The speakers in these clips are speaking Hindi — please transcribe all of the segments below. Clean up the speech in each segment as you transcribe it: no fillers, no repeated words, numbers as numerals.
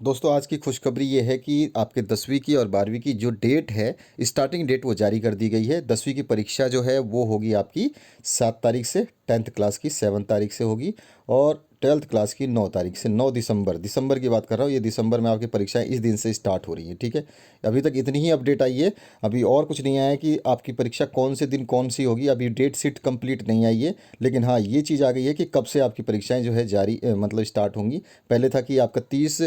दोस्तों आज की खुशखबरी ये है कि आपके 10वीं की और 12वीं की जो डेट है, स्टार्टिंग डेट वो जारी कर दी गई है। 10वीं की परीक्षा जो है वो होगी आपकी 7 तारीख से, 10th क्लास की 7 तारीख से होगी और 12th क्लास की 9 तारीख से। 9 दिसंबर की बात कर रहा हूँ। ये दिसंबर में आपकी परीक्षाएं इस दिन से स्टार्ट हो रही हैं, ठीक है। अभी तक इतनी ही अपडेट आई है, अभी और कुछ नहीं आया है कि आपकी परीक्षा कौन से दिन कौन सी होगी। अभी डेट शीट कंप्लीट नहीं आई है, लेकिन हाँ ये चीज़ आ गई है कि कब से आपकी परीक्षाएं जो है जारी मतलब स्टार्ट होंगी। पहले था कि आपका 30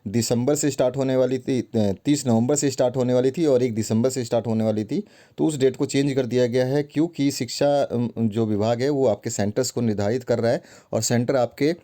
दिसंबर से स्टार्ट होने वाली थी, 30 नवंबर से स्टार्ट होने वाली थी और 1 दिसंबर से स्टार्ट होने वाली थी। तो उस डेट को चेंज कर दिया गया है, क्योंकि शिक्षा जो विभाग है वो आपके सेंटर्स को निर्धारित कर रहा है और सेंटर आपके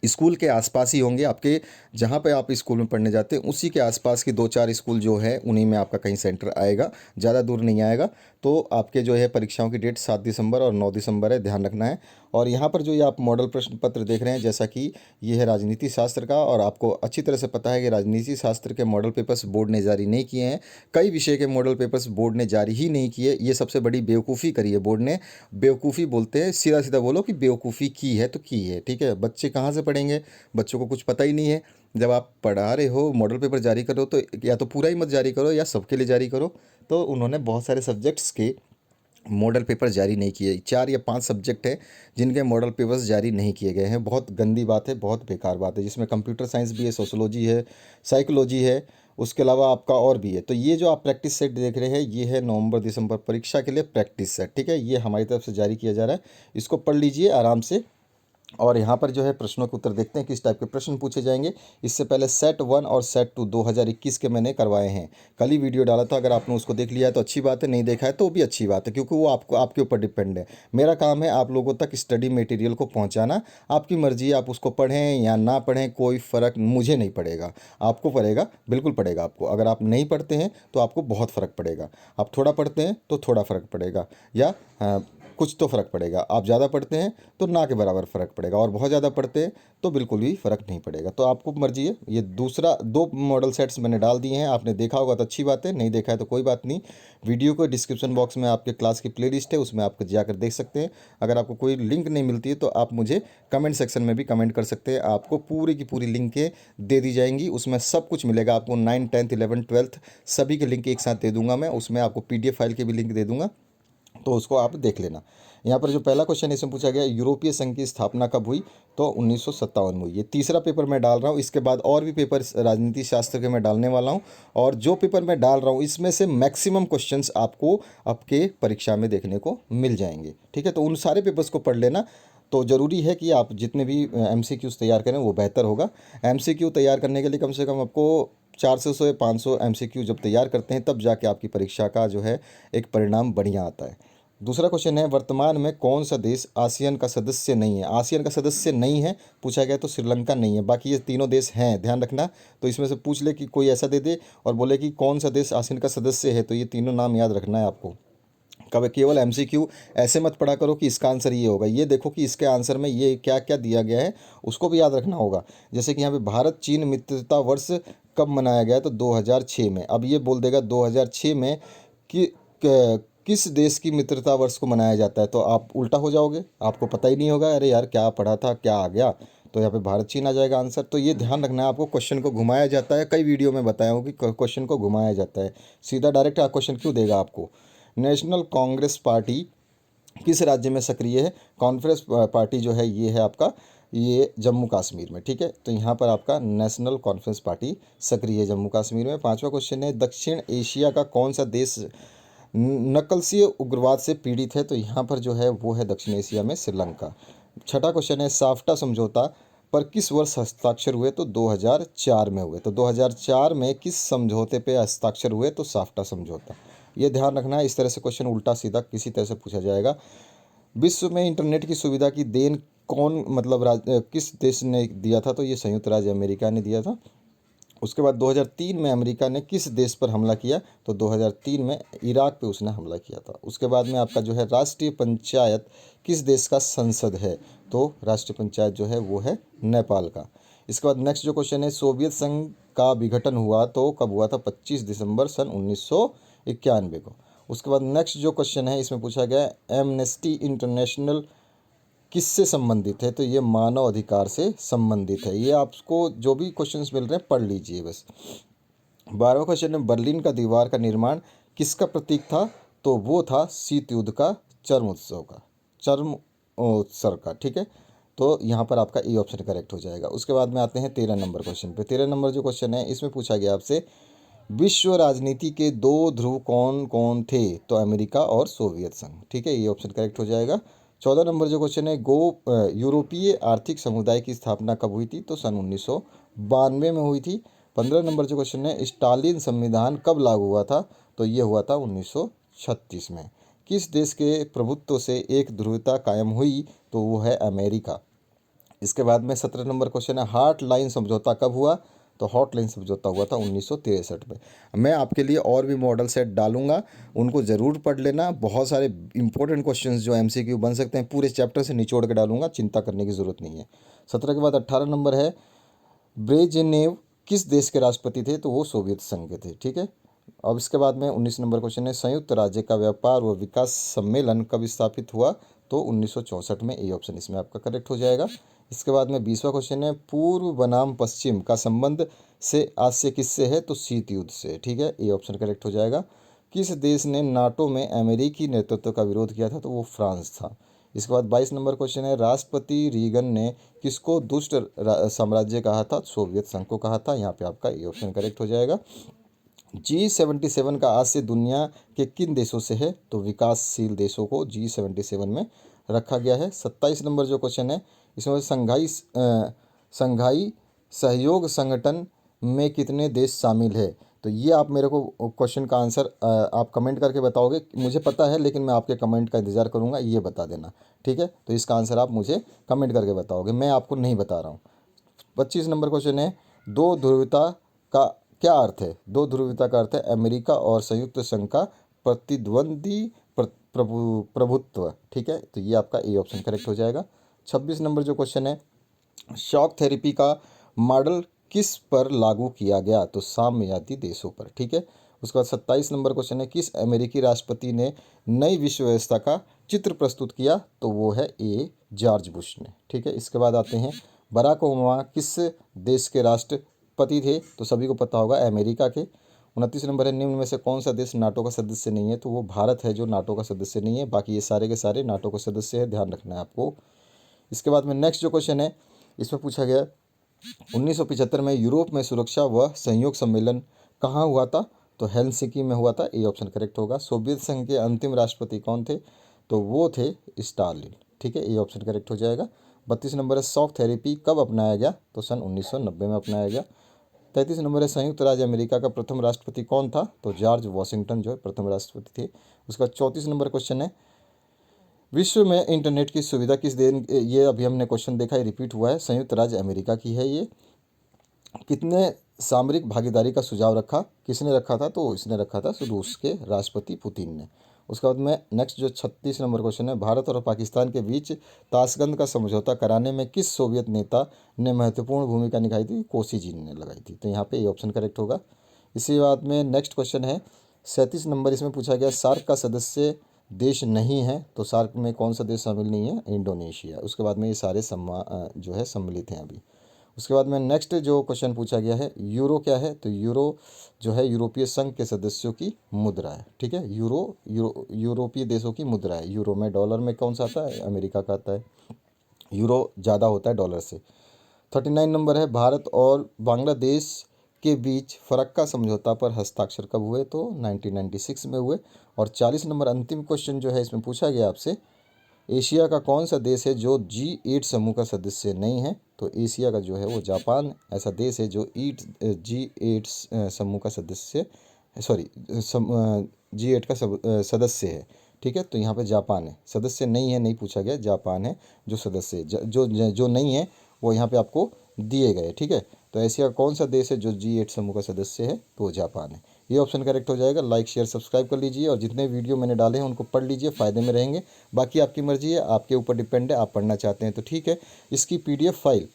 स्कूल के आसपास ही होंगे। आपके जहाँ पे आप स्कूल में पढ़ने जाते हैं उसी के आसपास की 2-4 स्कूल जो है उन्हीं में आपका कहीं सेंटर आएगा, ज़्यादा दूर नहीं आएगा। तो आपके जो है परीक्षाओं की डेट 7 दिसंबर और 9 दिसंबर है, ध्यान रखना है। और यहाँ पर जो ये आप मॉडल प्रश्न पत्र देख रहे हैं, जैसा कि ये है राजनीति शास्त्र का, और आपको अच्छी तरह से पता है कि राजनीति शास्त्र के मॉडल पेपर्स बोर्ड ने जारी नहीं किए हैं। कई विषय के मॉडल पेपर्स बोर्ड ने जारी ही नहीं किए। ये सबसे बड़ी बेवकूफ़ी करी है बोर्ड ने। बेवकूफ़ी बोलते हैं, सीधा सीधा बोलो कि बेवकूफ़ी की है तो की है, ठीक है। बच्चे कहाँ से पढ़ेंगे, बच्चों को कुछ पता ही नहीं है। जब आप पढ़ा रहे हो, मॉडल पेपर जारी करो तो या तो पूरा ही मत जारी करो या सबके लिए जारी करो। तो उन्होंने बहुत सारे सब्जेक्ट्स के मॉडल पेपर जारी नहीं किए। 4 या 5 सब्जेक्ट हैं जिनके मॉडल पेपर्स जारी नहीं किए गए हैं। बहुत गंदी बात है, बहुत बेकार बात है, जिसमें कंप्यूटर साइंस भी है, सोशोलॉजी है, साइकोलॉजी है, उसके अलावा आपका और भी है। तो ये जो आप प्रैक्टिस सेट देख रहे हैं ये है नवंबर दिसंबर परीक्षा के लिए प्रैक्टिस सेट, ठीक है। ये हमारी तरफ से जारी किया जा रहा है, इसको पढ़ लीजिए आराम से। और यहाँ पर जो है प्रश्नों के उत्तर देखते हैं किस टाइप के प्रश्न पूछे जाएंगे। इससे पहले सेट 1 और सेट 2 2021 के मैंने करवाए हैं। कल ही वीडियो डाला था, अगर आपने उसको देख लिया है तो अच्छी बात है, नहीं देखा है तो भी अच्छी बात है, क्योंकि वो आपको आपके ऊपर डिपेंड है। मेरा काम है आप लोगों तक स्टडी मटेरियल को पहुँचाना। आपकी मर्जी है, आप उसको पढ़ें या ना पढ़ें, कोई फ़र्क मुझे नहीं पड़ेगा। आपको पड़ेगा, बिल्कुल पड़ेगा आपको। अगर आप नहीं पढ़ते हैं तो आपको बहुत फ़र्क पड़ेगा। आप थोड़ा पढ़ते हैं तो थोड़ा फ़र्क पड़ेगा, या कुछ तो फ़र्क पड़ेगा। आप ज़्यादा पढ़ते हैं तो ना के बराबर फ़र्क पड़ेगा, और बहुत ज़्यादा पढ़ते हैं तो बिल्कुल भी फ़र्क नहीं पड़ेगा। तो आपको मर्जी है। ये दूसरा 2 मॉडल सेट्स मैंने डाल दिए हैं, आपने देखा होगा तो अच्छी बात है, नहीं देखा है तो कोई बात नहीं। वीडियो को डिस्क्रिप्शन बॉक्स में आपके क्लास की प्लेलिस्ट है, उसमें आप जाकर देख सकते हैं। अगर आपको कोई लिंक नहीं मिलती है तो आप मुझे कमेंट सेक्शन में भी कमेंट कर सकते हैं, आपको पूरी की पूरी लिंकें दे दी जाएंगी। उसमें सब कुछ मिलेगा आपको, 9, 10th, 11th, 12th सभी के लिंक एक साथ दे दूंगा मैं। उसमें आपको PDF फाइल के भी लिंक दे दूंगा, तो उसको आप देख लेना। यहाँ पर जो पहला क्वेश्चन इसमें पूछा गया, यूरोपीय संघ की स्थापना कब हुई, तो 1957 में हुई। ये तीसरा पेपर मैं डाल रहा हूँ, इसके बाद और भी पेपर राजनीति शास्त्र के मैं डालने वाला हूँ। और जो पेपर मैं डाल रहा हूँ इसमें से मैक्सिमम क्वेश्चंस आपको आपके परीक्षा में देखने को मिल जाएंगे, ठीक है। तो उन सारे पेपर्स को पढ़ लेना। तो ज़रूरी है कि आप जितने भी MCQs तैयार करें वो बेहतर होगा। MCQ तैयार करने के लिए कम से कम आपको 400 से 500 MCQ जब तैयार करते हैं तब जाके आपकी परीक्षा का जो है एक परिणाम बढ़िया आता है। दूसरा क्वेश्चन है, वर्तमान में कौन सा देश आसियान का सदस्य नहीं है। आसियान का सदस्य नहीं है पूछा गया तो श्रीलंका नहीं है, बाकी ये तीनों देश हैं, ध्यान रखना। तो इसमें से पूछ ले कि कोई ऐसा दे दे और बोले कि कौन सा देश आसियान का सदस्य है, तो ये तीनों नाम याद रखना है आपको। कब केवल MCQ ऐसे मत पढ़ा करो कि इसका आंसर ये होगा, ये देखो कि इसके आंसर में ये क्या क्या दिया गया है, उसको भी याद रखना होगा। जैसे कि यहाँ पे भारत चीन मित्रता वर्ष कब मनाया गया, तो 2006 में। अब ये बोल देगा 2006 में कि किस देश की मित्रता वर्ष को मनाया जाता है, तो आप उल्टा हो जाओगे, आपको पता ही नहीं होगा, अरे यार क्या पढ़ा था क्या आ गया। तो यहाँ पे भारत चीन आ जाएगा आंसर। तो ये ध्यान रखना है आपको, क्वेश्चन को घुमाया जाता है, कई वीडियो में बताया हूँ कि क्वेश्चन को घुमाया जाता है, सीधा डायरेक्ट क्वेश्चन क्यों देगा आपको। नेशनल कांग्रेस पार्टी किस राज्य में सक्रिय है, कांग्रेस पार्टी जो है ये है आपका, ये जम्मू कश्मीर में, ठीक है। तो यहाँ पर आपका नेशनल कॉन्फ्रेंस पार्टी सक्रिय है जम्मू कश्मीर में। पांचवा क्वेश्चन है, दक्षिण एशिया का कौन सा देश नकलसी उग्रवाद से पीड़ित है, तो यहाँ पर जो है वो है दक्षिण एशिया में श्रीलंका। छठा क्वेश्चन है, साफ्टा समझौता पर किस वर्ष हस्ताक्षर हुए, तो 2004 में हुए। तो 2004 में किस समझौते पे हस्ताक्षर हुए, तो साफ्टा समझौता। ये ध्यान रखना है, इस तरह से क्वेश्चन उल्टा सीधा किसी तरह से पूछा जाएगा। विश्व में इंटरनेट की सुविधा की देन कौन मतलब किस देश ने दिया था, तो ये संयुक्त राज्य अमेरिका ने दिया था। उसके बाद 2003 में अमेरिका ने किस देश पर हमला किया, तो 2003 में इराक पे उसने हमला किया था। उसके बाद में आपका जो है राष्ट्रीय पंचायत किस देश का संसद है, तो राष्ट्रीय पंचायत जो है वो है नेपाल का। इसके बाद नेक्स्ट जो क्वेश्चन है, सोवियत संघ का विघटन हुआ तो कब हुआ था, 25 दिसंबर सन 1991 को। उसके बाद नेक्स्ट जो क्वेश्चन है इसमें पूछा गया, एमनेस्टी इंटरनेशनल किससे संबंधित है? तो ये मानव अधिकार से संबंधित है। ये आपको जो भी क्वेश्चंस मिल रहे हैं पढ़ लीजिए बस। 12वां क्वेश्चन है, बर्लिन का दीवार का निर्माण किसका प्रतीक था? तो वो था शीत युद्ध का चर्म उत्सव का। ठीक है, तो यहाँ पर आपका ए ऑप्शन करेक्ट हो जाएगा। उसके बाद में आते हैं 13 नंबर क्वेश्चन पे। 13 नंबर जो क्वेश्चन है इसमें पूछा गया आपसे, विश्व राजनीति के दो ध्रुव कौन कौन थे? तो अमेरिका और सोवियत संघ। ठीक है, ये ऑप्शन करेक्ट हो जाएगा। 14 नंबर जो क्वेश्चन है, यूरोपीय आर्थिक समुदाय की स्थापना कब हुई थी? तो सन 1992 में हुई थी। 15 नंबर जो क्वेश्चन है, स्टालिन संविधान कब लागू हुआ था? तो ये हुआ था 1936 में। किस देश के प्रभुत्व से एक ध्रुवता कायम हुई? तो वो है अमेरिका। इसके बाद में 17 नंबर क्वेश्चन है, हार्ट लाइन समझौता कब हुआ? तो हॉट लाइन समझौता हुआ था 1963 में। मैं आपके लिए और भी मॉडल सेट डालूंगा, उनको ज़रूर पढ़ लेना। बहुत सारे इंपॉर्टेंट क्वेश्चंस जो एमसीक्यू बन सकते हैं पूरे चैप्टर से निचोड़ के डालूंगा, चिंता करने की ज़रूरत नहीं है। 17 के बाद 18 नंबर है, ब्रेजनेव किस देश के राष्ट्रपति थे? तो वो सोवियत संघ के थे। ठीक है, अब इसके बाद में 19 नंबर क्वेश्चन है, संयुक्त राज्य का व्यापार व विकास सम्मेलन कब स्थापित हुआ? तो 1964 में। ए ऑप्शन इसमें आपका करेक्ट हो जाएगा। इसके बाद में 20वां क्वेश्चन है, पूर्व बनाम पश्चिम का संबंध से आज से किससे है? तो शीत युद्ध से। ठीक है, ए ऑप्शन करेक्ट हो जाएगा। किस देश ने नाटो में अमेरिकी नेतृत्व का विरोध किया था? तो वो फ्रांस था। इसके बाद 22 नंबर क्वेश्चन है, राष्ट्रपति रीगन ने किसको दुष्ट साम्राज्य कहा था? सोवियत संघ को कहा था। यहाँ पे आपका ए ऑप्शन करेक्ट हो जाएगा। G77 का आज से दुनिया के किन देशों से है? तो विकासशील देशों को G77 में रखा गया है। 27 नंबर जो क्वेश्चन है इसमें, संघाई सहयोग संगठन में कितने देश शामिल है? तो ये आप मेरे को क्वेश्चन का आंसर आप कमेंट करके बताओगे। मुझे पता है लेकिन मैं आपके कमेंट का इंतज़ार करूँगा, ये बता देना। ठीक है, तो इसका आंसर आप मुझे कमेंट करके बताओगे, मैं आपको नहीं बता रहा हूँ। 25 नंबर क्वेश्चन है, दो ध्रुवता का क्या अर्थ है? दो ध्रुवता का अर्थ है अमेरिका और संयुक्त संघ का प्रतिद्वंदी प्रभुत्व। ठीक है, तो ये आपका ए ऑप्शन करेक्ट हो जाएगा। 26 नंबर जो क्वेश्चन है, शॉक थेरेपी का मॉडल किस पर लागू किया गया? तो साम्यवादी देशों पर। ठीक है, उसके बाद 27 नंबर क्वेश्चन है, किस अमेरिकी राष्ट्रपति ने नई विश्व व्यवस्था का चित्र प्रस्तुत किया? तो वो है ए जॉर्ज बुश ने। ठीक है, इसके बाद आते हैं, बराक ओबामा किस देश के राष्ट्रपति थे? तो सभी को पता होगा, अमेरिका के। 29 नंबर है, निम्न में से कौन सा देश नाटो का सदस्य नहीं है? तो वो भारत है जो नाटो का सदस्य नहीं है, बाकी ये सारे के सारे नाटो का सदस्य है, ध्यान रखना है आपको। इसके बाद में नेक्स्ट जो क्वेश्चन है इसमें पूछा गया, 1975 में यूरोप में सुरक्षा व सहयोग सम्मेलन कहाँ हुआ था? तो हेलसिंकी में हुआ था। ए ऑप्शन करेक्ट होगा। सोवियत संघ के अंतिम राष्ट्रपति कौन थे? तो वो थे स्टालिन। ठीक है, ए ऑप्शन करेक्ट हो जाएगा। 32 नंबर है, शॉक थेरेपी कब अपनाया गया? तो सन 1990 में अपनाया गया। 33 नंबर है, संयुक्त राज्य अमेरिका का प्रथम राष्ट्रपति कौन था? तो जॉर्ज वॉशिंगटन जो है प्रथम राष्ट्रपति थे। उसका 34 नंबर क्वेश्चन है, विश्व में इंटरनेट की सुविधा किस देश, ये अभी हमने क्वेश्चन देखा है, रिपीट हुआ है, संयुक्त राज्य अमेरिका की है ये। कितने सामरिक भागीदारी का सुझाव रखा? किसने रखा था? तो इसने रखा था रूस के राष्ट्रपति पुतिन ने। उसके बाद में नेक्स्ट जो 36 नंबर क्वेश्चन है, भारत और पाकिस्तान के बीच ताशकंद का समझौता कराने में किस सोवियत नेता ने महत्वपूर्ण भूमिका निभाई थी? कोसिजिन ने लगाई थी। तो यहाँ पे ये ऑप्शन करेक्ट होगा। इसी बाद में नेक्स्ट क्वेश्चन है 37 नंबर, इसमें पूछा गया, सार्क का सदस्य देश नहीं है? तो सार्क में कौन सा देश शामिल नहीं है? इंडोनेशिया। उसके बाद में ये सारे जो है सम्मिलित हैं अभी। उसके बाद में नेक्स्ट जो क्वेश्चन पूछा गया है, यूरो क्या है? तो यूरो जो है यूरोपीय संघ के सदस्यों की मुद्रा है। ठीक है, यूरोपीय देशों की मुद्रा है। यूरो में, डॉलर में कौन सा आता है? अमेरिका का आता है। यूरो ज़्यादा होता है डॉलर से। 39 नंबर है, भारत और बांग्लादेश के बीच फरक्का समझौता पर हस्ताक्षर कब हुए? तो 1996 में हुए। और 40 नंबर अंतिम क्वेश्चन जो है इसमें पूछा गया आपसे, एशिया का कौन सा देश है जो G8 समूह का सदस्य नहीं है? तो एशिया का जो है वो जापान ऐसा देश है जो G8 समूह का सदस्य, सॉरी G8 का सदस्य है। ठीक है, तो यहाँ पे जापान है, सदस्य नहीं है, नहीं पूछा गया, जापान है जो सदस्य जो नहीं है वो यहाँ पे आपको दिए गए। ठीक है, तो एशिया का कौन सा देश है जो G8 समूह का सदस्य है? तो वो जापान है। ये ऑप्शन करेक्ट हो जाएगा। लाइक शेयर सब्सक्राइब कर लीजिए और जितने वीडियो मैंने डाले हैं उनको पढ़ लीजिए, फ़ायदे में रहेंगे। बाकी आपकी मर्ज़ी है, आपके ऊपर डिपेंड है, आप पढ़ना चाहते हैं तो ठीक है। इसकी PDF फाइल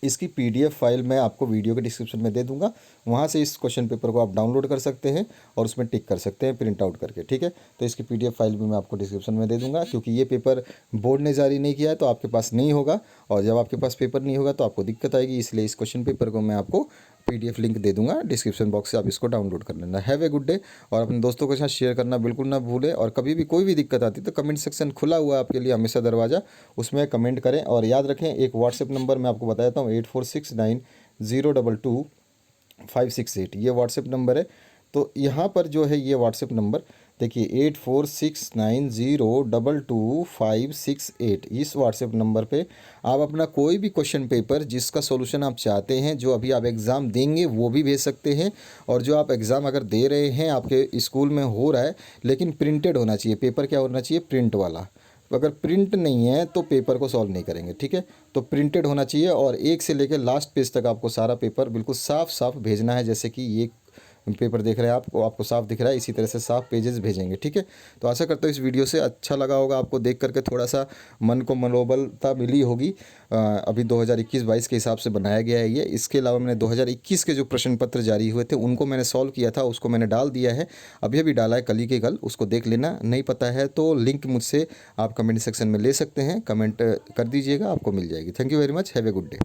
इसकी पीडीएफ फाइल मैं आपको वीडियो के डिस्क्रिप्शन में दे दूंगा, वहाँ से इस क्वेश्चन पेपर को आप डाउनलोड कर सकते हैं और उसमें टिक कर सकते हैं प्रिंट आउट करके, ठीक है। तो इसकी पीडीएफ फाइल भी मैं आपको डिस्क्रिप्शन में दे दूंगा, क्योंकि ये पेपर बोर्ड ने जारी नहीं किया है तो आपके पास नहीं होगा, और जब आपके पास पेपर नहीं होगा तो आपको दिक्कत आएगी, इसलिए इस क्वेश्चन पेपर को मैं आपको पीडीएफ लिंक दे दूंगा डिस्क्रिप्शन बॉक्स से, आप इसको डाउनलोड कर लेना। हैव ए गुड डे, और अपने दोस्तों के साथ शेयर करना बिल्कुल ना भूलें, और कभी भी कोई भी दिक्कत आती तो कमेंट सेक्शन खुला हुआ है आपके लिए हमेशा दरवाज़ा, उसमें कमेंट करें। और याद रखें, एक व्हाट्सएप नंबर मैं आपको बता देता हूँ, 8469022568, ये व्हाट्सएप नंबर है। तो यहाँ पर जो है ये व्हाट्सएप नंबर देखिए 8469022568, इस व्हाट्सएप नंबर पे आप अपना कोई भी क्वेश्चन पेपर जिसका सॉल्यूशन आप चाहते हैं, जो अभी आप एग्ज़ाम देंगे वो भी भेज सकते हैं, और जो आप एग्ज़ाम अगर दे रहे हैं आपके स्कूल में हो रहा है, लेकिन प्रिंटेड होना चाहिए पेपर, क्या होना चाहिए, प्रिंट वाला। अगर प्रिंट नहीं है तो पेपर को सॉल्व नहीं करेंगे, ठीक है। तो प्रिंटेड होना चाहिए, और एक से लेकर लास्ट पेज तक आपको सारा पेपर बिल्कुल साफ साफ भेजना है, जैसे कि ये पेपर देख रहे हैं आपको, आपको साफ दिख रहा है, इसी तरह से साफ पेजेस भेजेंगे, ठीक है। तो आशा करता हूँ इस वीडियो से अच्छा लगा होगा आपको, देख करके थोड़ा सा मन को मनोबलता मिली होगी। अभी 2021-22 के हिसाब से बनाया गया है ये। इसके अलावा मैंने 2021 के जो प्रश्न पत्र जारी हुए थे उनको मैंने सॉल्व किया था, उसको मैंने डाल दिया है, अभी डाला है, कल ही के कल, उसको देख लेना। नहीं पता है तो लिंक मुझसे आप कमेंट सेक्शन में ले सकते हैं, कमेंट कर दीजिएगा, आपको मिल जाएगी। Thank you very much, have a good day.